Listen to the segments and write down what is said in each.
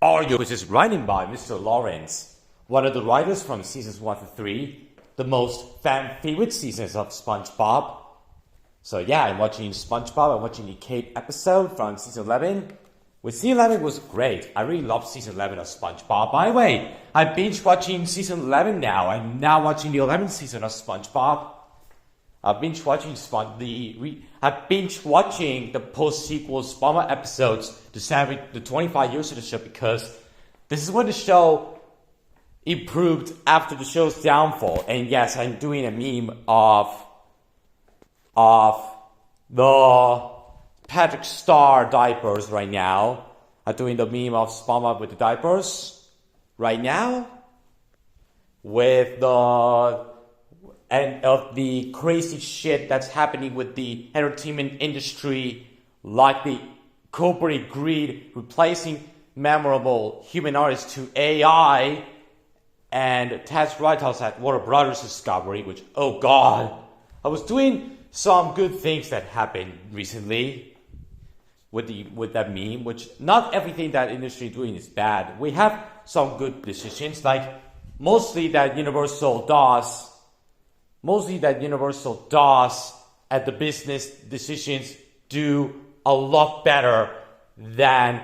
Argo, which is written by Mr. Lawrence, one of the writers from seasons 1 to 3, the most fan favorite seasons of SpongeBob. So yeah, I'm watching SpongeBob. I'm watching the Cape episode from season 11. With season 11 was great. I really loved season 11 of SpongeBob. By the way, I'm binge watching season 11 now. I'm now watching the 11th season of SpongeBob. I've binge watching the post-sequel SpongeBob episodes to celebrate the 25 years of the show, because this is when the show improved after the show's downfall. And yes, I'm doing a meme of the Patrick Star diapers right now. I'm doing the meme of SpongeBob with the diapers right now, with of the crazy shit that's happening with the entertainment industry, like the corporate greed replacing memorable human artists to AI, and Ted's write-offs at Warner Brothers Discovery, which, oh god, I was doing some good things that happened recently with that meme, which not everything that industry is doing is bad. We have some good decisions, like mostly that Universal does at the business decisions do a lot better than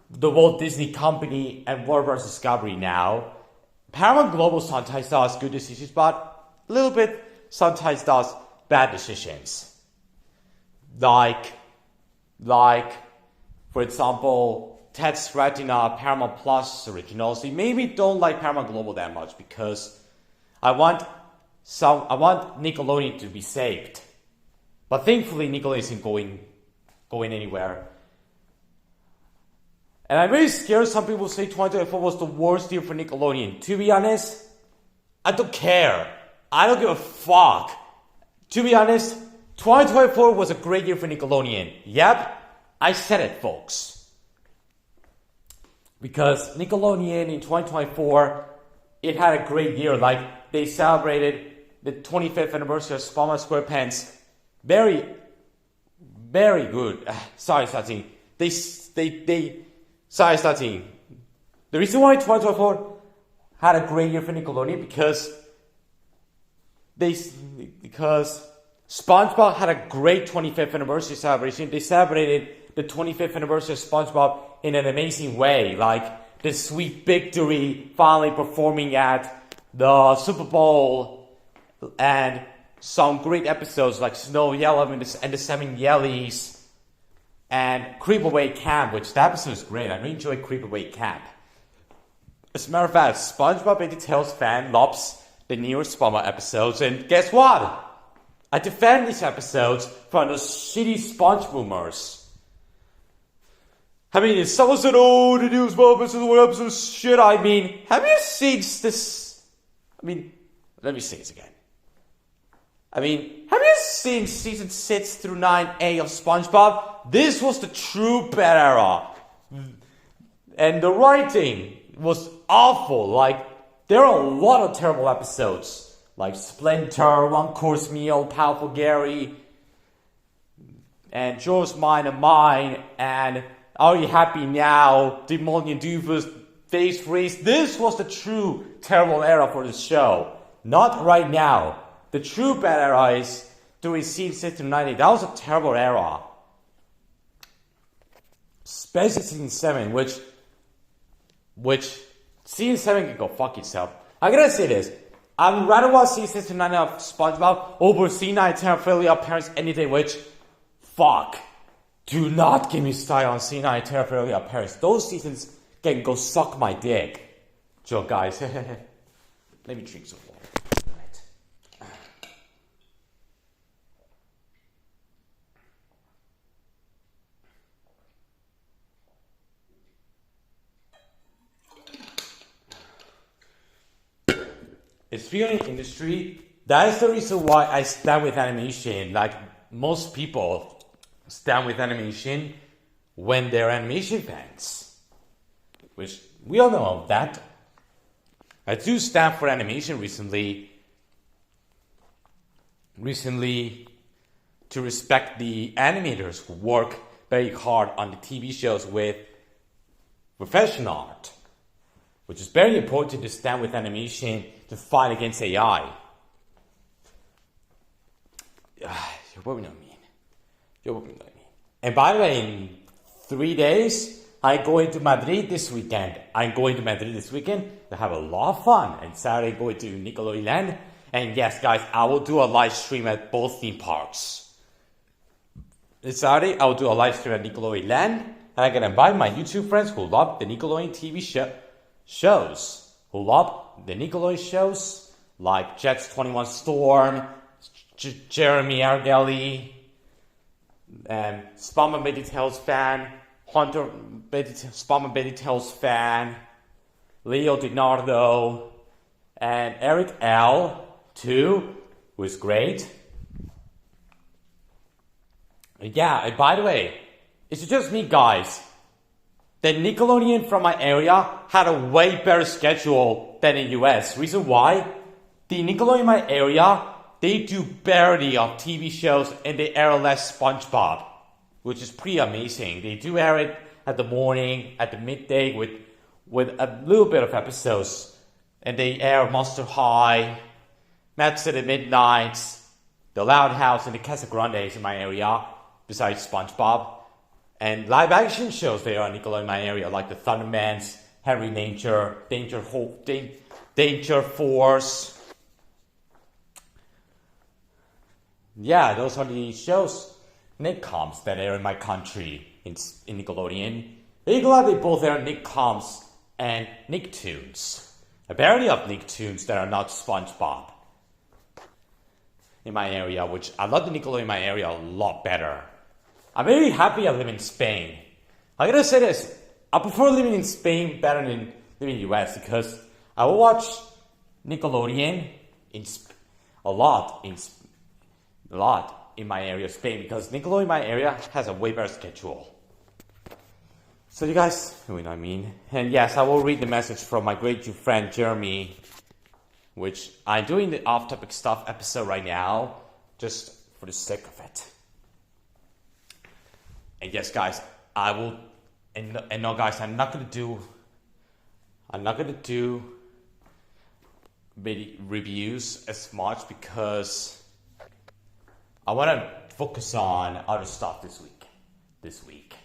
the Walt Disney Company and Warner Bros. Discovery now. Paramount Global sometimes does good decisions, but a little bit sometimes does bad decisions. Like, for example, Ted's writing Paramount Plus originals. You maybe don't like Paramount Global that much because I want Nickelodeon to be saved. But thankfully Nickelodeon isn't going anywhere. And I'm really scared some people say 2024 was the worst year for Nickelodeon. To be honest, I don't care. I don't give a fuck. To be honest, 2024 was a great year for Nickelodeon. Yep, I said it, folks. Because Nickelodeon in 2024, it had a great year. Like, they celebrated the 25th anniversary of SpongeBob SquarePants. Very, very good. Sorry, Satin. Sorry, Satin. The reason why 2024 had a great year for Nickelodeon because SpongeBob had a great 25th anniversary celebration. They celebrated the 25th anniversary of SpongeBob in an amazing way. Like the sweet victory, finally performing at the Super Bowl, and some great episodes like Snow Yellow and the Seven Yellies, and Creepaway Camp, which that episode is great. I really enjoyed Creepaway Camp. As a matter of fact, SpongeBob and Tails fan loves the newest SpongeBob episodes, and guess what? I defend these episodes from those shitty Sponge boomers. I mean, if someone said, oh, the new SpongeBob episode is shit, I mean, have you seen this? I mean, let me say this again. I mean, have you seen season 6 through 9A of SpongeBob? This was the true bad era. And the writing was awful. Like, there are a lot of terrible episodes. Like Splinter, One Course Meal, Powerful Gary, and Joe's Mine and Mine, and Are You Happy Now, Demolition Doofus, Face Freeze. This was the true terrible era for the show. Not right now. The true bad era is during season 6 to 90. That was a terrible era. Especially season 7, which season 7 can go fuck itself. I gotta say this. I'd rather watch season 6 to 9 of SpongeBob over season 9 and 10 of Fairly Odd Parents any day, which, fuck. Do not give me style on season 9 and 10 of Fairly Odd Parents. Those seasons can go suck my dick. Joke, guys. Let me drink some water. It's really industry. That is the reason why I stand with animation. Like most people stand with animation when they're animation fans. Which we all know that. I do stand for animation recently to respect the animators who work very hard on the TV shows with professional art, which is very important to stand with animation to fight against AI. You probably know what I mean. And by the way, in 3 days, I'm going to Madrid this weekend. To have a lot of fun. And Saturday, going to Nickelodeon. And yes, guys, I will do a live stream at both theme parks. This Saturday, I will do a live stream at Nickelodeon. And I can invite my YouTube friends who love the Nickelodeon TV shows. Who love the Nickelodeon shows. Like Jets 21 Storm, Jeremy Argelli, Spamma Baby Tales fan, Hunter Spamma Baby Tales fan, Leo DiNardo, and Eric L. too, who is great. Yeah, and by the way, it's just me, guys. The Nickelodeon from my area had a way better schedule than in US. Reason why? The Nickelodeon in my area, they do parody of TV shows and they air less SpongeBob, which is pretty amazing. They do air it at the morning, at the midday with a little bit of episodes. And they air Monster High, Max at the Midnights, The Loud House, and the Casa Grandes in my area, besides SpongeBob. And live action shows they are Nickelodeon in my area, like the Thundermans, Henry Danger, Danger Force. Yeah, those are the shows, Nickcoms, that air in my country in Nickelodeon. They both air Nickcoms and Nicktoons. A parody of Nicktoons that are not SpongeBob in my area, which I love the Nickelodeon in my area a lot better. I'm very happy I live in Spain. I gotta say this, I prefer living in Spain better than living in the US because I will watch Nickelodeon a lot in my area of Spain because Nickelodeon in my area has a way better schedule. So you guys know what I mean. And yes, I will read the message from my great new friend Jeremy, which I'm doing the Offtopic stuff episode right now, just for the sake of it. And yes, guys, I will. And no, guys, I'm not gonna do reviews as much because I want to focus on other stuff this week.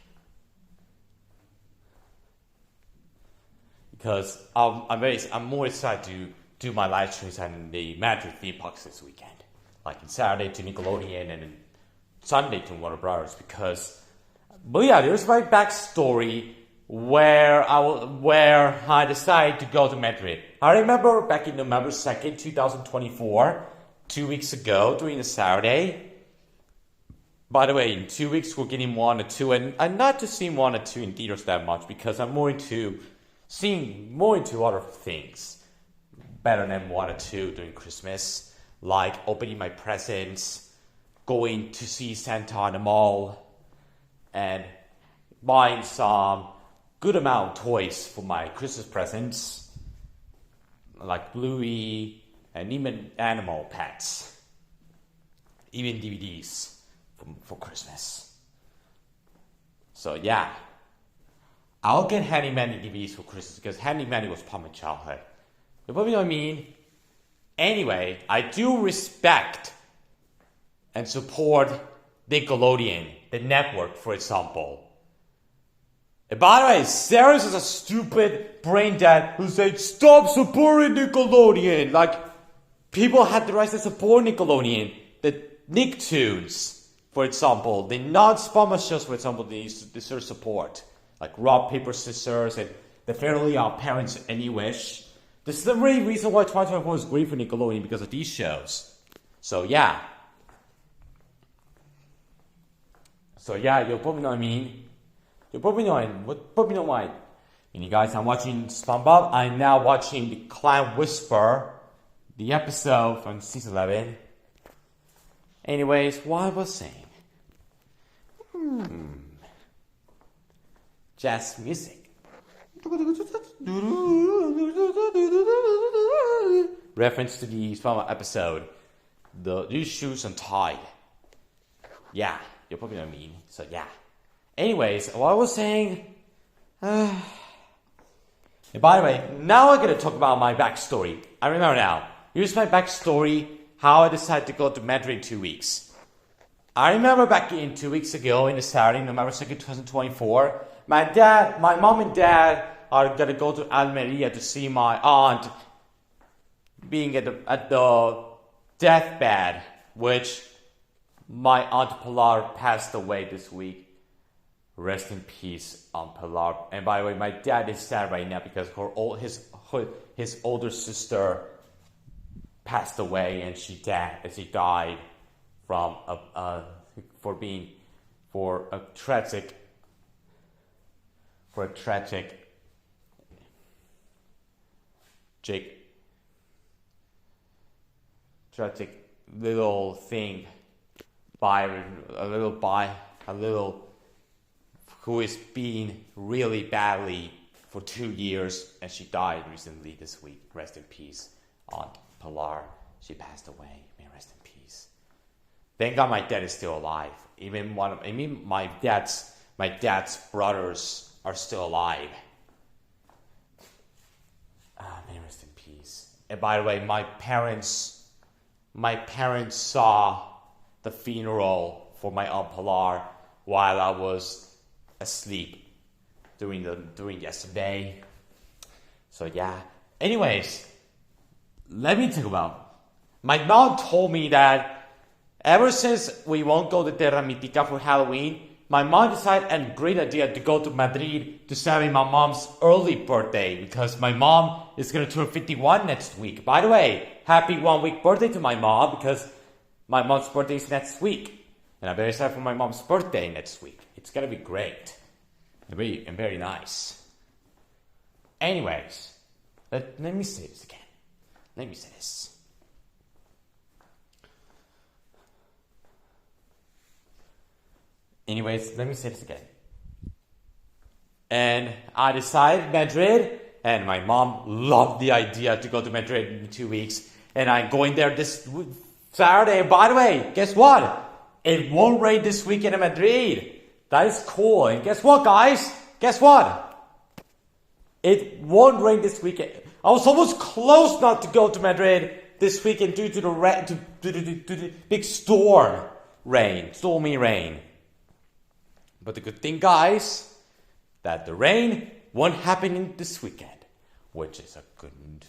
Because I'm more excited to do my live streams and the Madrid theme parks this weekend. Like on Saturday to Nickelodeon and then Sunday to Warner Brothers. But yeah, there's my backstory where I decided to go to Madrid. I remember back in November 2nd, 2024, 2 weeks ago during a Saturday. By the way, in 2 weeks we're getting 1 or 2, and I'm not just seeing 1 or 2 in theaters that much because I'm seeing more into other things better than 1 or 2 during Christmas, like opening my presents, going to see Santa in the mall, and buying some good amount of toys for my Christmas presents, like Bluey and even animal pets, even DVDs for Christmas. So yeah, I'll get Handy Manny DVDs for Christmas because Handy Manny was part of my childhood. You probably know what I mean? Anyway, I do respect and support Nickelodeon, the network, for example. And by the way, Sarah's is a stupid brain dead who said, stop supporting Nickelodeon. Like, people had the right to support Nickelodeon. The Nicktoons, for example, the non-Spamma shows, for example, they deserve support. Like Rock, Paper, Scissors, and the Fairly Odd Parents, Any Wish. This is the main reason why 2024 is great for Nickelodeon, because of these shows. So yeah, you'll probably know what I mean. You'll probably know why. And you guys, I'm watching SpongeBob. I'm now watching The Clown Whisperer, the episode from season 11. Anyways, what I was saying. Jazz music. Reference to the SpongeBob episode, these shoes untied. Yeah, you'll probably know what I mean. So yeah. Anyways, what I was saying, And by the way, now I'm going to talk about my backstory. I remember now. Here's my backstory, how I decided to go to Madrid in 2 weeks. I remember back in 2 weeks ago, in the Saturday, November 2nd, 2024, my mom and dad are going to go to Almeria to see my aunt being at the deathbed, which my aunt Pilar passed away this week. Rest in peace, Aunt Pilar. And by the way, my dad is sad right now because his older sister passed away, and she died from a tragic little thing who is being really badly for 2 years, and she died recently this week. Rest in peace, Aunt Pilar. She passed away. May rest in peace. Thank God my dad is still alive. Even my dad's brothers are still alive. May rest in peace. And by the way, my parents saw the funeral for my Aunt Pilar while I was asleep during yesterday. So yeah. Anyways, let me talk about. My mom told me that ever since we won't go to Terra Mítica for Halloween, my mom decided a great idea to go to Madrid to celebrate my mom's early birthday, because my mom is going to turn 51 next week. By the way, happy 1 week birthday to my mom, because my mom's birthday is next week. And I'm very excited for my mom's birthday next week. It's going to be great. And very nice. Anyways, let me say this again. Let me say this. Anyways, let me say this again. And I decided Madrid, and my mom loved the idea to go to Madrid in 2 weeks. And I'm going there this Saturday. And by the way, guess what? It won't rain this weekend in Madrid. That is cool. And guess what, guys? Guess what? It won't rain this weekend. I was almost close not to go to Madrid this weekend due to the big stormy rain. But the good thing, guys, that the rain won't happen this weekend, which is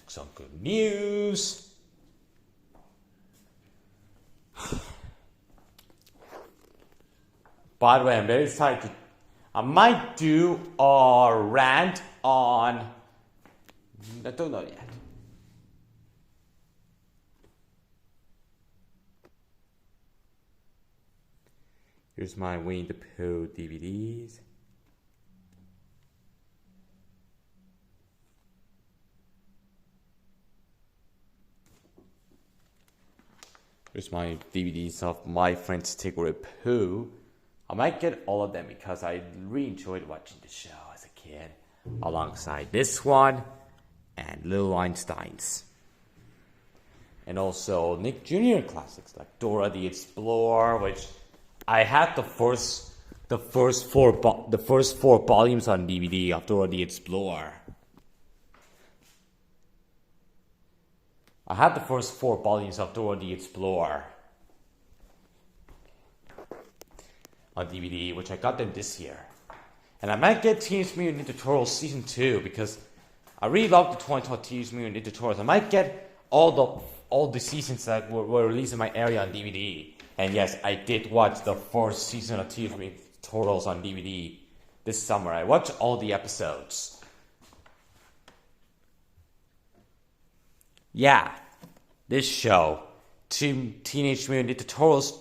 some good news. By the way, I'm very excited. I might do a rant on. I don't know yet. Here's my Winnie the Pooh DVDs. Here's my DVDs of My Friends Take Away Pooh. I might get all of them because I really enjoyed watching the show as a kid, alongside this one and Little Einsteins. And also Nick Jr. classics like Dora the Explorer, which I had the first four volumes on DVD of Dora the Explorer. I had the first 4 volumes of Dora the Explorer on DVD, which I got them this year. And I might get Teenage Mutant Ninja Turtles Season 2 because I really love the 2012 Teenage Mutant Ninja Turtles. I might get all the seasons that were released in my area on DVD. And yes, I did watch the first season of Teenage Mutant Ninja Turtles on DVD this summer. I watched all the episodes. Yeah, this show, Teenage Mutant Ninja Turtles,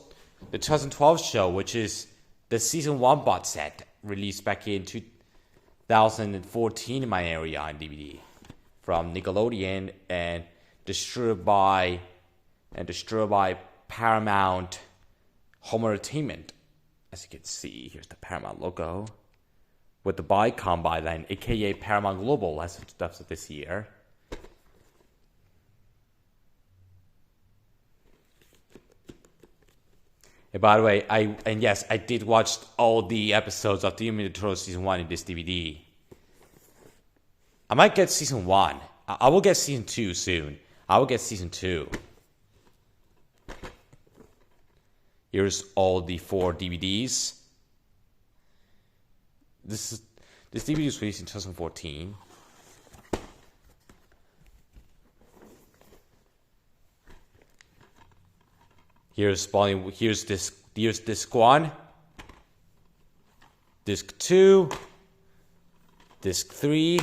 the 2012 show, which is the Season 1 box set, released back in 2014 in my area on DVD, from Nickelodeon and distributed by Paramount Home Entertainment. As you can see, here's the Paramount logo with the Bicom byline, aka Paramount Global, as of this year. And by the way, I did watch all the episodes of Teenage Mutant Ninja Turtles Season 1 in this DVD. I might get season 1. I will get season 2 soon. I will get season 2. Here's all the 4 DVDs. This DVD was released in 2014. Here's disc 1, disc 2, disc 3,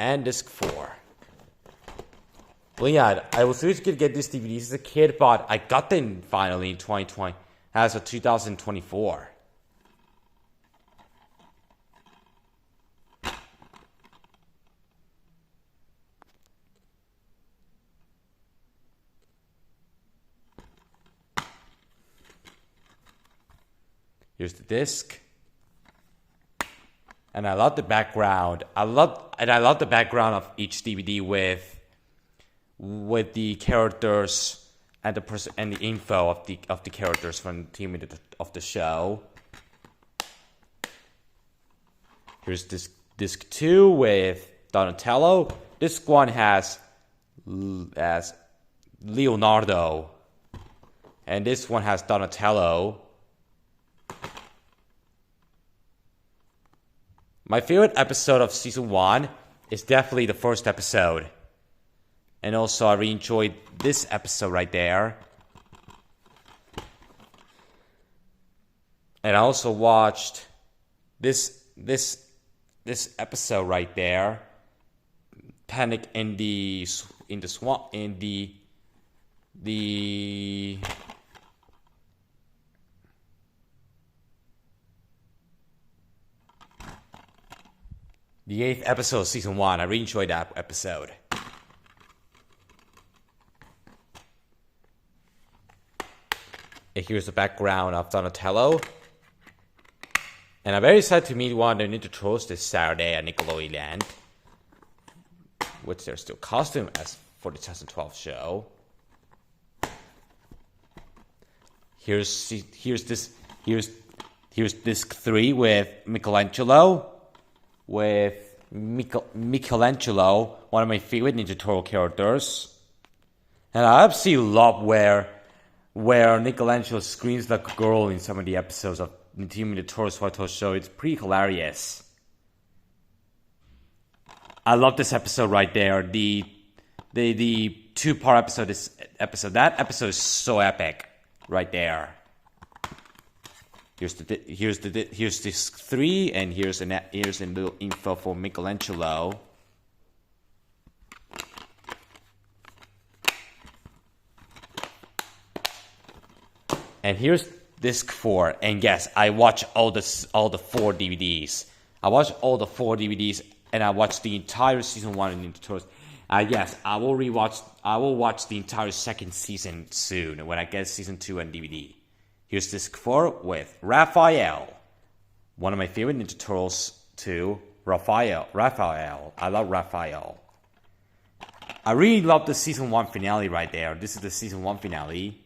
and disc 4. Well, yeah, I was really going to get this DVD as a kid, but I got them finally in 2020, as of 2024. Here's the disc. And I love the background. I love the background of each DVD with the characters and the info of the characters from the team of the show. Here's disc 2 with Donatello. Disc 1 has Leonardo, and this one has Donatello. My favorite episode of season 1 is definitely the first episode. And also I really enjoyed this episode right there. And I also watched this episode right there. Panic in the swamp, in the The 8th episode of season 1. I really enjoyed that episode. And here's the background of Donatello. And I'm very excited to meet one of the Ninja Turtles this Saturday at Nickelodeon Land, which they're still costumed as for the 2012 show. Here's disc 3 with Michelangelo. Michelangelo, one of my favorite Ninja Turtle characters. And I absolutely love where Michelangelo screams like a girl in some of the episodes of the Team Ninja Turtles Photo Show. It's pretty hilarious. I love this episode right there. The 2-part episode. That episode is so epic right there. Here's disc 3, and here's a little info for Michelangelo. And here's disc 4, and yes, I watch all the 4 DVDs. I watched all the 4 DVDs, and I watched the entire season 1 of Ninja Turtles. Yes, I will watch the entire second season soon when I get season 2 on DVD. Here's disc 4 with Raphael, one of my favorite Ninja Turtles too. Raphael. I love Raphael. I really love the season 1 finale right there. This is the season 1 finale.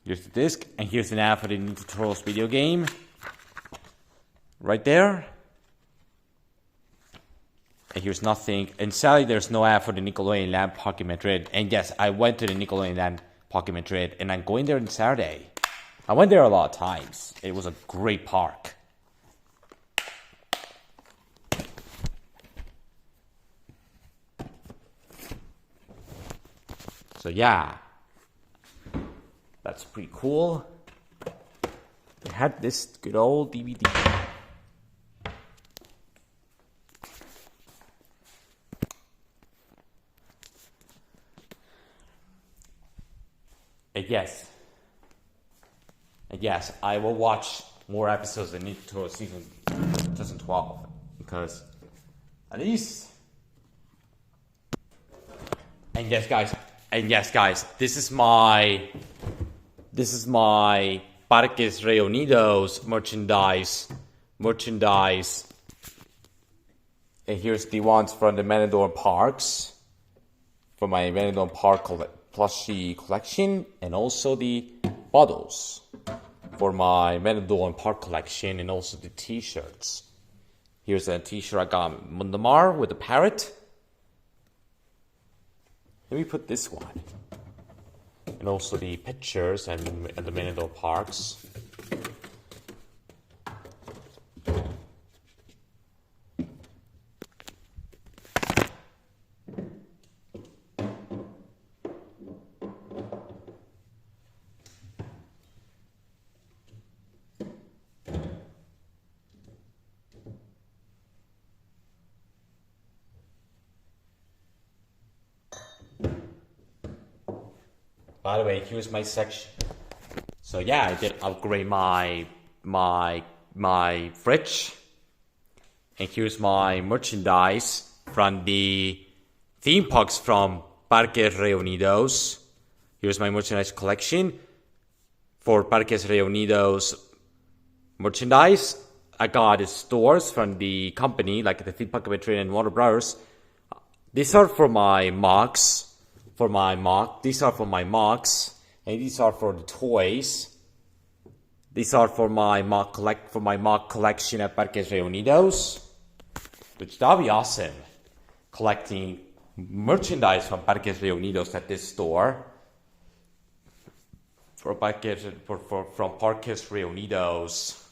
Here's the disc, and here's an ad for the Ninja Turtles video game. Right there. And here's nothing. And sadly, there's no ad for the Nickelodeon Land Park in Madrid. And yes, I went to the Nickelodeon Land Park in Madrid, and I'm going there on Saturday. I went there a lot of times. It was a great park. So yeah, that's pretty cool. They had this good old DVD. Yes, I will watch more episodes of Ninja Turtles season 2012 because at least. And yes, guys, this is my Parques Reunidos merchandise. And here's the ones from the Menador Parks, from my Menador Park plushie collection, and also the bottles. for my Menador and Park collection, and also the t-shirts. Here's a t-shirt I got Mundamar with a parrot. Let me put this one. And also the pictures and the Menador parks. By the way, here's my section. So yeah, I did upgrade my fridge. And here's my merchandise from the theme parks from Parques Reunidos. Here's my merchandise collection for Parques Reunidos merchandise. I got stores from the company, like the Theme Park Mediterranean and Warner Brothers. These are for my mugs. These are for my mugs, and these are for the toys. These are for my mug collection at Parques Reunidos, which that'll be awesome. Collecting merchandise from Parques Reunidos at this store. From Parques Reunidos,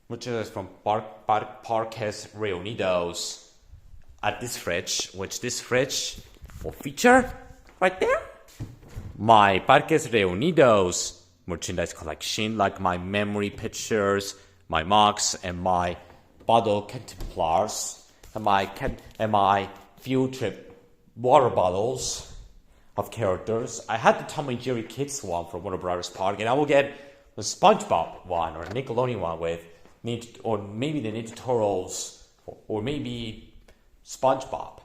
merchandise from Parques Reunidos at this fridge, which this fridge will feature. Right there, my Parques Reunidos merchandise collection, like my memory pictures, my mugs, and my bottle contemplars, and my field trip water bottles of characters. I had the Tom and Jerry Kids one from Warner Brothers Park, and I will get the SpongeBob one or Nickelodeon one with, or maybe the Ninja Turtles, or maybe SpongeBob.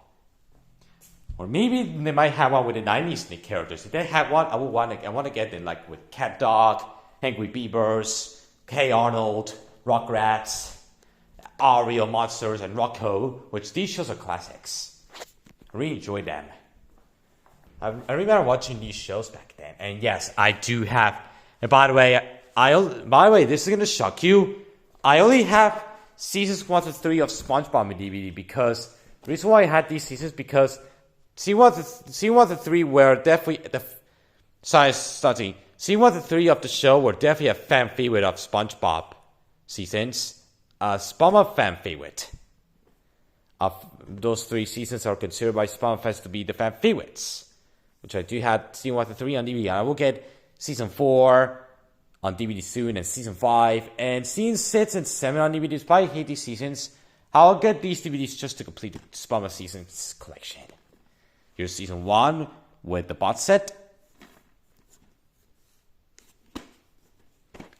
Or maybe they might have one with the 90s Nick characters. If they have one, I want to get them like with Cat Dog, Angry Beavers, Hey Arnold, Rugrats, Ariel Monsters, and Rocco, which these shows are classics. I really enjoy them. I remember watching these shows back then. And yes, I do have. And by the way, this is gonna shock you. I only have seasons 1 to 3 of SpongeBob in DVD because the reason why I had these seasons because Scene 1 to 3 were definitely Scene 1 to 3 of the show were definitely a fan favorite of SpongeBob seasons. SpongeBob fan favorite. Of those 3 seasons are considered by SpongeBob fans to be the fan favorites, which I do have Scene 1 to 3 on DVD. I will get Season 4 on DVD soon, and Season 5, and Season 6 and 7 on DVD. Despite I hate these seasons, I'll get these DVDs just to complete the SpongeBob seasons collection. Here's Season 1 with the box set.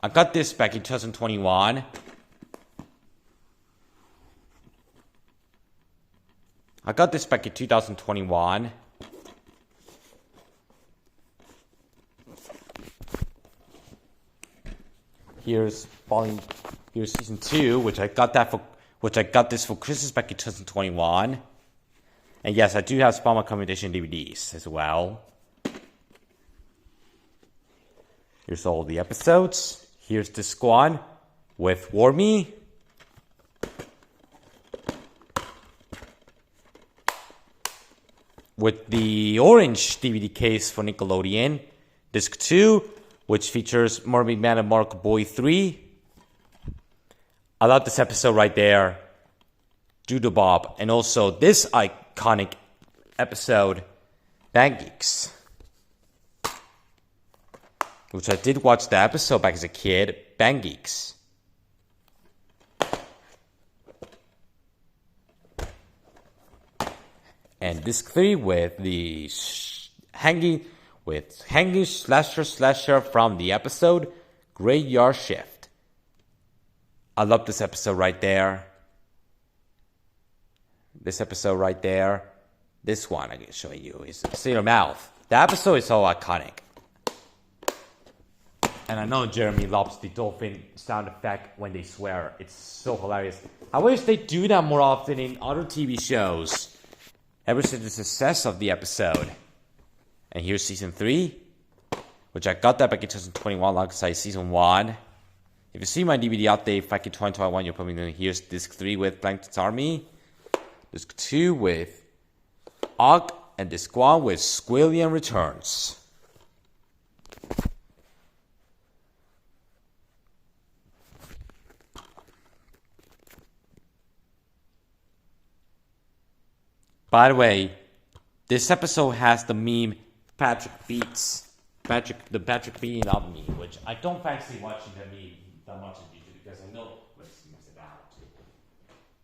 I got this back in 2021. I got this back in 2021. Here's Season 2, which I got this for Christmas back in 2021. And yes, I do have SpongeBob Commendation DVDs as well. Here's all the episodes. Here's the squad with Wormy. With the orange DVD case for Nickelodeon. Disc 2, which features Mermaid Man and Marco Boy 3. I love this episode right there. Doodle Bob. And also this iconic episode, Bang Geeks. Which I did watch the episode back as a kid, Bang Geeks. And disc 3 with the hanging slasher from the episode Graveyard Shift. I love this episode right there. This episode right there. This one I can show you is Sailor Mouth. The episode is so iconic. And I know Jeremy loves the dolphin sound effect when they swear. It's so hilarious. I wish they do that more often in other TV shows. Ever since the success of the episode. And here's Season 3, which I got that back in 2021 alongside Season 1. If you see my DVD update back in 2021, you're probably going to hear disc 3 with Plankton's Army, disc 2 with Og, and disc 1 with Squilliam Returns. By the way, this episode has the meme Patrick Beats. The Patrick beating up meme, which I don't fancy watching the meme that much in YouTube because I know what memes about.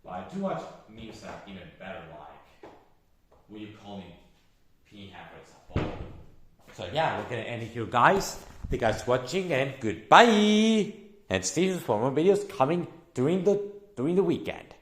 But I do watch memes that even better, like what you call me peeing halfway. So yeah, we're gonna end it here, guys. Thank you guys for watching and goodbye. And stay tuned for more videos coming during the weekend.